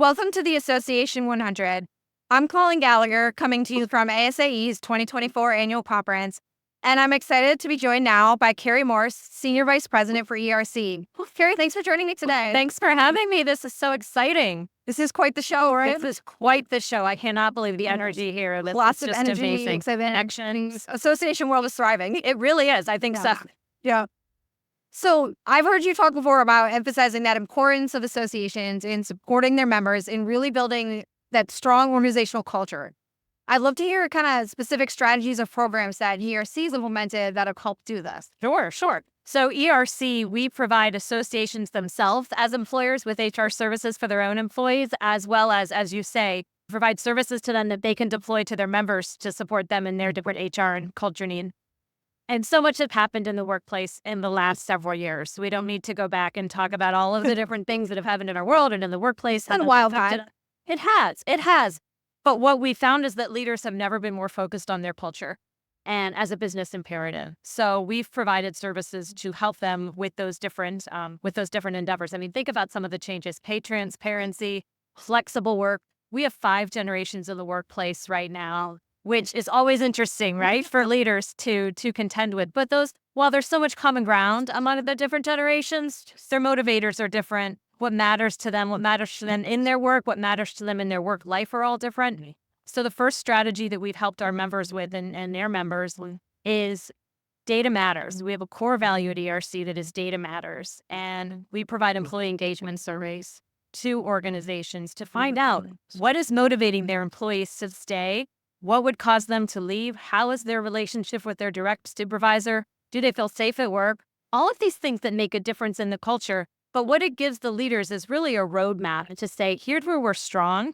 Welcome to the Association 100. I'm Colleen Gallagher, coming to you from ASAE's 2024 annual conference, and I'm excited to be joined now by Carrie Morse, Senior Vice President for ERC. Carrie, thanks for joining me today. Thanks for having me. This is so exciting. This is quite the show, right? This is quite the show. I cannot believe the energy here. Lots of just energy, amazing. excitement. Actions. Association world is thriving. It really is. I think so. Yeah. So I've heard you talk before about emphasizing that importance of associations in supporting their members in really building that strong organizational culture. I'd love to hear kind of specific strategies or programs that ERC's implemented that have helped do this. Sure. So ERC, we provide associations themselves as employers with HR services for their own employees, as well as you say, provide services to them that they can deploy to their members to support them in their different HR and culture needs. And so much has happened in the workplace in the last several years. We don't need to go back and talk about all of the different things that have happened in our world and in the workplace. And wild time. It has. But what we found is that leaders have never been more focused on their culture and as a business imperative. So we've provided services to help them with those different endeavors. I mean, think about some of the changes: pay transparency, flexible work. We have 5 generations in the workplace right now, which is always interesting, right, for leaders to contend with. But while there's so much common ground among the different generations, their motivators are different. What matters to them in their work, what matters to them in their work life are all different. So the first strategy that we've helped our members with and their members is data matters. We have a core value at ERC that is data matters. And we provide employee engagement surveys to organizations to find out what is motivating their employees to stay. What would cause them to leave? How is their relationship with their direct supervisor? Do they feel safe at work? All of these things that make a difference in the culture. But what it gives the leaders is really a roadmap to say, here's where we're strong.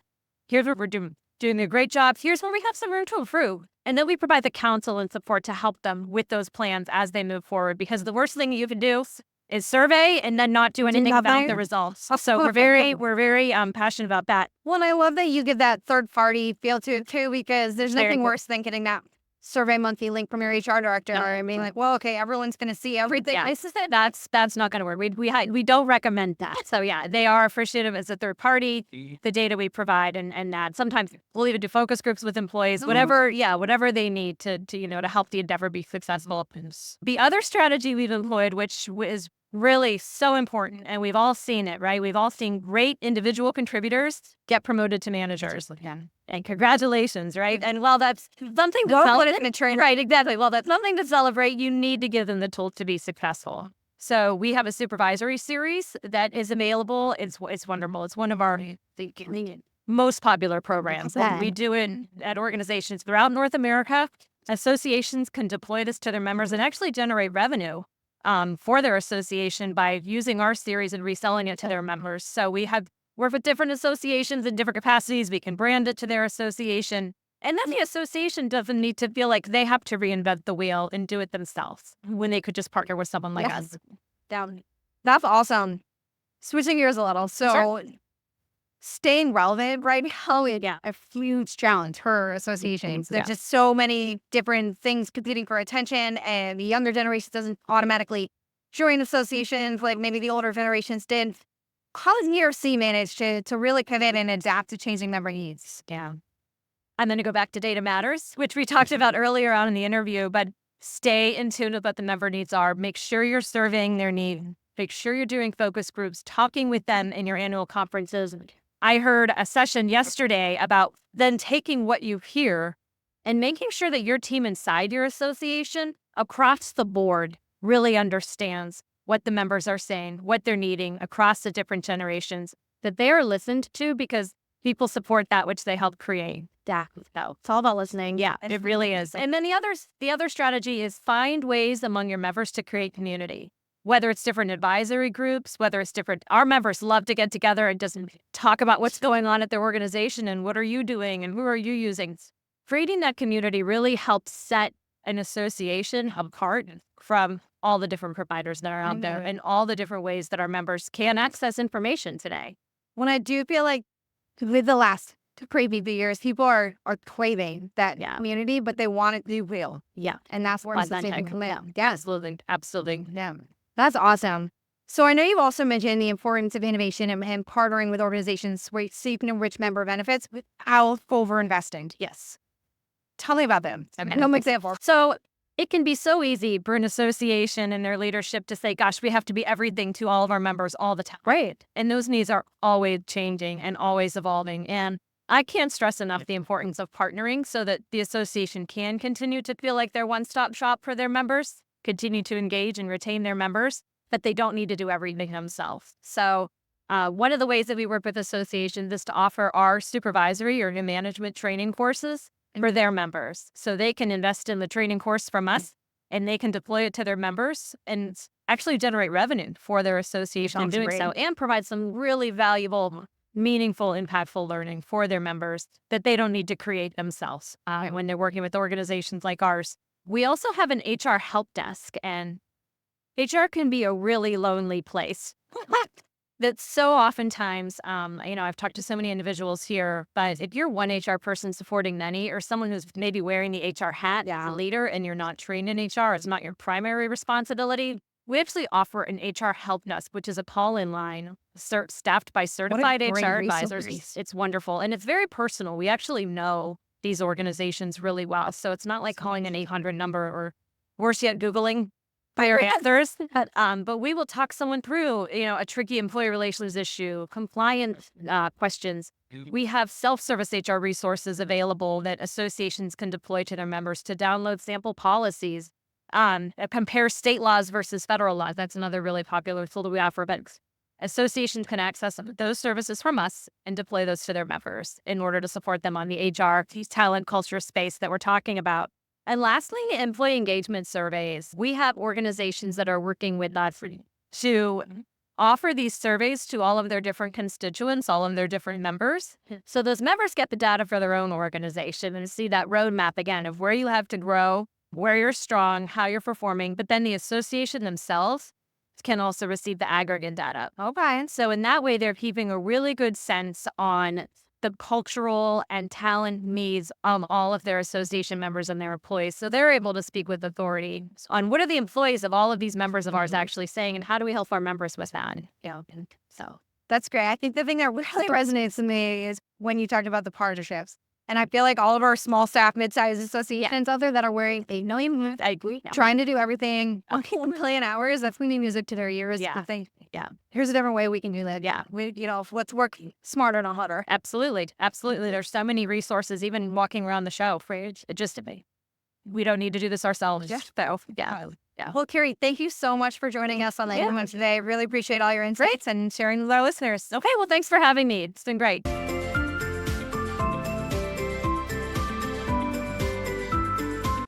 Here's where we're doing a great job. Here's where we have some room to improve. And then we provide the counsel and support to help them with those plans as they move forward. Because the worst thing you can do is survey and then not do anything about the results. So we're very passionate about that. Well, and I love that you give that third party feel to it too, because there's nothing worse than getting that survey monthly link from your HR director and being like, well, okay, everyone's going to see everything. Yeah, that's not going to work. We don't recommend that. So yeah, they are appreciative as a third party, the data we provide and that. Sometimes we'll even do focus groups with employees, whatever they need to help the endeavor be successful. The other strategy we've employed, which is really so important, and we've all seen it, right? We've all seen great individual contributors get promoted to managers. And congratulations, right? And while that's something to celebrate, right, exactly. Well, that's something to celebrate. You need to give them the tools to be successful. So we have a supervisory series that is available. It's wonderful. It's one of our most popular programs. And we do it at organizations throughout North America. Associations can deploy this to their members and actually generate revenue for their association by using our series and reselling it to their members. So we work with different associations in different capacities. We can brand it to their association. And then the association doesn't need to feel like they have to reinvent the wheel and do it themselves when they could just partner with someone like us. That's awesome. Switching gears a little. So staying relevant right now is a huge challenge for associations. There's just so many different things competing for attention, and the younger generation doesn't automatically join associations like maybe the older generations did. How does ERC manage to really pivot and adapt to changing member needs? Yeah. I'm going to go back to data matters, which we talked about earlier on in the interview, but stay in tune with what the member needs are. Make sure you're surveying their needs. Make sure you're doing focus groups, talking with them in your annual conferences. I heard a session yesterday about then taking what you hear and making sure that your team inside your association across the board really understands what the members are saying, what they're needing across the different generations, that they are listened to because people support that which they help create. So it's all about listening. Yeah, it really is. And then the other strategy is find ways among your members to create community. Whether it's different advisory groups, our members love to get together and just talk about what's going on at their organization and what are you doing and who are you using. Creating that community really helps set an association apart from all the different providers that are out there and all the different ways that our members can access information today. When I do feel like with the last previous years, people are craving that community, but they want it to be real. Yeah. And that's where associations come in. Yeah, absolutely. Yeah. That's awesome. So I know you also mentioned the importance of innovation and partnering with organizations where so you can enrich member benefits without over-investing. Yes. Tell me about them. Some examples. So it can be so easy for an association and their leadership to say, gosh, we have to be everything to all of our members all the time. Right. And those needs are always changing and always evolving. And I can't stress enough the importance of partnering so that the association can continue to feel like they're one-stop shop for their members, continue to engage and retain their members, but they don't need to do everything themselves. So one of the ways that we work with associations is to offer our supervisory or new management training courses for their members. So they can invest in the training course from us and they can deploy it to their members and actually generate revenue for their association in doing so, and provide some really valuable, meaningful, impactful learning for their members that they don't need to create themselves when they're working with organizations like ours. We also have an HR help desk, and HR can be a really lonely place. That's so oftentimes, I've talked to so many individuals here, but if you're one HR person supporting many, or someone who's maybe wearing the HR hat as a leader and you're not trained in HR, it's not your primary responsibility, we actually offer an HR help desk, which is a call-in line staffed by certified HR advisors. It's wonderful. And it's very personal. We actually know these organizations really well. So it's not like calling an 800 number or worse yet, Googling your answers. But we will talk someone through, a tricky employee relations issue, compliance questions. We have self-service HR resources available that associations can deploy to their members to download sample policies, compare state laws versus federal laws. That's another really popular tool that we offer. But associations can access those services from us and deploy those to their members in order to support them on the HR talent culture space that we're talking about. And lastly, employee engagement surveys. We have organizations that are working with us to offer these surveys to all of their different constituents, all of their different members. So those members get the data for their own organization and see that roadmap again of where you have to grow, where you're strong, how you're performing. But then the association themselves can also receive the aggregate data. Okay. So in that way, they're keeping a really good sense on the cultural and talent needs of all of their association members and their employees. So they're able to speak with authority on what are the employees of all of these members of ours actually saying, and how do we help our members with that? So that's great. I think the thing that really resonates with me is when you talked about the partnerships. And I feel like all of our small staff, mid-sized associations out there that are wearing, they know you, trying to do everything, 1 million hours, that's going to be music to their ears. Yeah. Here's a different way we can do that. Yeah. Let's work smarter, not harder. Absolutely. There's so many resources, even walking around the show, we don't need to do this ourselves. Yeah. Well, Carrie, thank you so much for joining us on the Implement today. Really appreciate all your insights and sharing with our listeners. Okay. Well, thanks for having me. It's been great.